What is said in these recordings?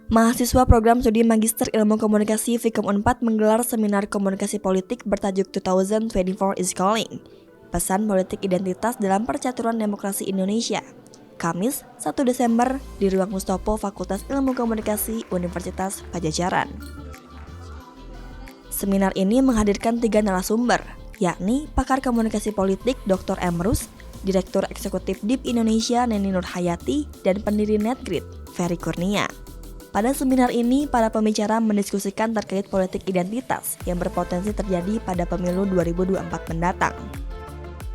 Mahasiswa program studi Magister Ilmu Komunikasi Fikom Unpad menggelar seminar komunikasi politik bertajuk 2024 is Calling, pesan politik identitas dalam percaturan demokrasi Indonesia. Kamis, 1 Desember, di Ruang Mustopo Fakultas Ilmu Komunikasi Universitas Padjadjaran. Seminar ini menghadirkan 3 narasumber, yakni pakar komunikasi politik Dr. Emrus, Direktur Eksekutif DIP Indonesia Neni Nurhayati, dan pendiri Netgrid, Ferry Kurnia. Pada seminar ini, para pembicara mendiskusikan terkait politik identitas yang berpotensi terjadi pada pemilu 2024 mendatang.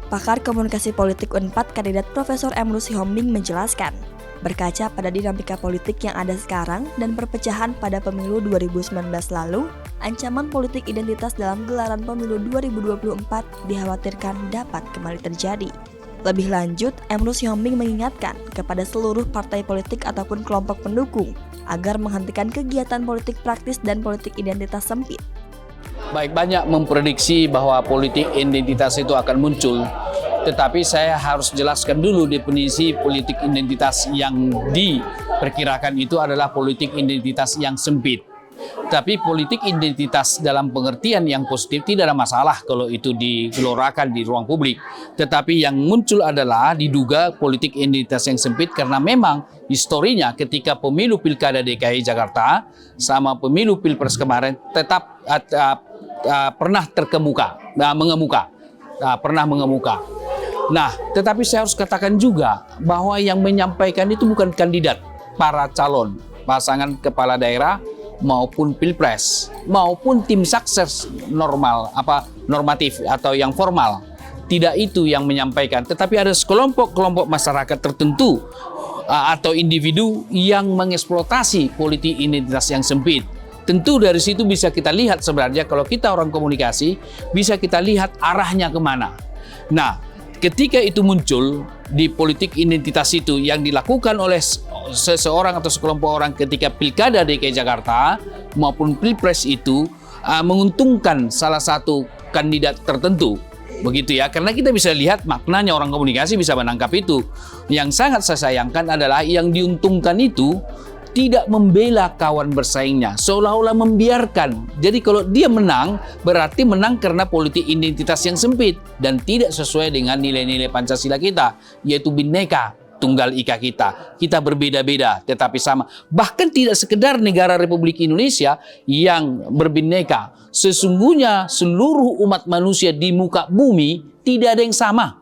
Pakar komunikasi politik Unpad kandidat Profesor Emrus Sihombing menjelaskan, berkaca pada dinamika politik yang ada sekarang dan perpecahan pada pemilu 2019 lalu, ancaman politik identitas dalam gelaran pemilu 2024 dikhawatirkan dapat kembali terjadi. Lebih lanjut, Emrus Sihombing mengingatkan kepada seluruh partai politik ataupun kelompok pendukung agar menghentikan kegiatan politik praktis dan politik identitas sempit. Baik, banyak memprediksi bahwa politik identitas itu akan muncul, tetapi saya harus jelaskan dulu definisi politik identitas yang diperkirakan itu adalah politik identitas yang sempit. Tapi politik identitas dalam pengertian yang positif tidak ada masalah kalau itu digelorakan di ruang publik. Tetapi yang muncul adalah diduga politik identitas yang sempit karena memang historinya ketika pemilu Pilkada DKI Jakarta sama pemilu Pilpres kemarin tetap pernah mengemuka. Nah, tetapi saya harus katakan juga bahwa yang menyampaikan itu bukan kandidat, para calon pasangan kepala daerah maupun pilpres, maupun tim sukses normatif atau yang formal. Tidak itu yang menyampaikan, tetapi ada sekelompok masyarakat tertentu atau individu yang mengeksploitasi politik identitas yang sempit. Tentu dari situ bisa kita lihat sebenarnya kalau kita orang komunikasi, bisa kita lihat arahnya kemana. Nah, ketika itu muncul di politik identitas itu yang dilakukan oleh seseorang atau sekelompok orang ketika Pilkada DKI Jakarta maupun Pilpres itu menguntungkan salah satu kandidat tertentu. Begitu ya, karena kita bisa lihat maknanya orang komunikasi bisa menangkap itu. Yang sangat saya sayangkan adalah yang diuntungkan itu tidak membela kawan bersaingnya, seolah-olah membiarkan. Jadi kalau dia menang, berarti menang karena politik identitas yang sempit dan tidak sesuai dengan nilai-nilai Pancasila kita, yaitu Bhinneka Tunggal Ika kita. Kita berbeda-beda tetapi sama. Bahkan tidak sekedar negara Republik Indonesia yang berbhinneka. Sesungguhnya seluruh umat manusia di muka bumi tidak ada yang sama.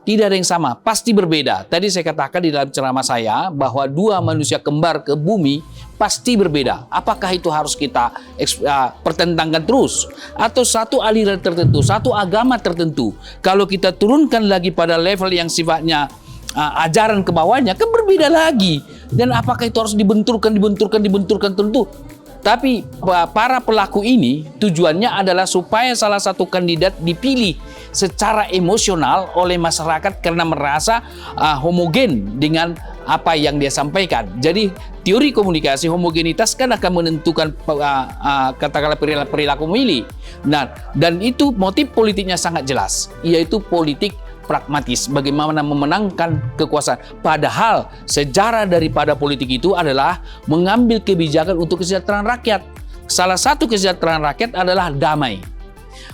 Tidak ada yang sama, pasti berbeda. Tadi saya katakan di dalam ceramah saya bahwa 2 manusia kembar ke bumi pasti berbeda. Apakah itu harus kita pertentangkan terus? Atau satu aliran tertentu, satu agama tertentu. Kalau kita turunkan lagi pada level yang sifatnya ajaran ke bawahnya, kan berbeda lagi. Dan apakah itu harus dibenturkan tentu? Tapi para pelaku ini tujuannya adalah supaya salah satu kandidat dipilih secara emosional oleh masyarakat karena merasa homogen dengan apa yang dia sampaikan. Jadi teori komunikasi homogenitas kan akan menentukan katakanlah perilaku pemilih. Nah, dan itu motif politiknya sangat jelas, yaitu politik pragmatis, bagaimana memenangkan kekuasaan. Padahal sejarah daripada politik itu adalah mengambil kebijakan untuk kesejahteraan rakyat. Salah satu kesejahteraan rakyat adalah damai.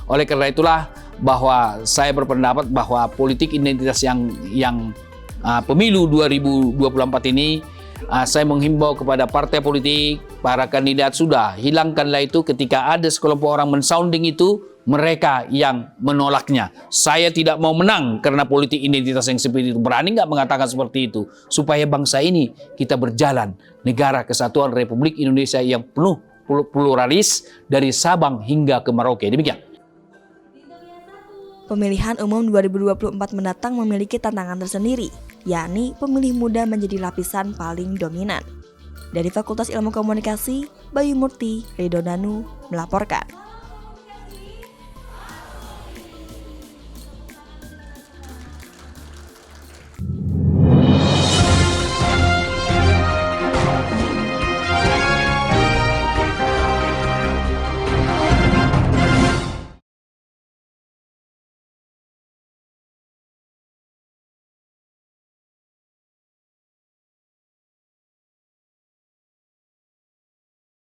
Oleh karena itulah bahwa saya berpendapat bahwa politik identitas yang pemilu 2024 ini, saya menghimbau kepada partai politik, para kandidat, sudah hilangkanlah itu ketika ada sekelompok orang mensounding itu, mereka yang menolaknya. Saya tidak mau menang karena politik identitas yang seperti itu. Berani nggak mengatakan seperti itu? Supaya bangsa ini kita berjalan negara kesatuan Republik Indonesia yang penuh pluralis dari Sabang hingga ke Merauke. Demikian. Pemilihan umum 2024 mendatang memiliki tantangan tersendiri, yakni pemilih muda menjadi lapisan paling dominan. Dari Fakultas Ilmu Komunikasi, Bayu Murti, Ridho Danu melaporkan.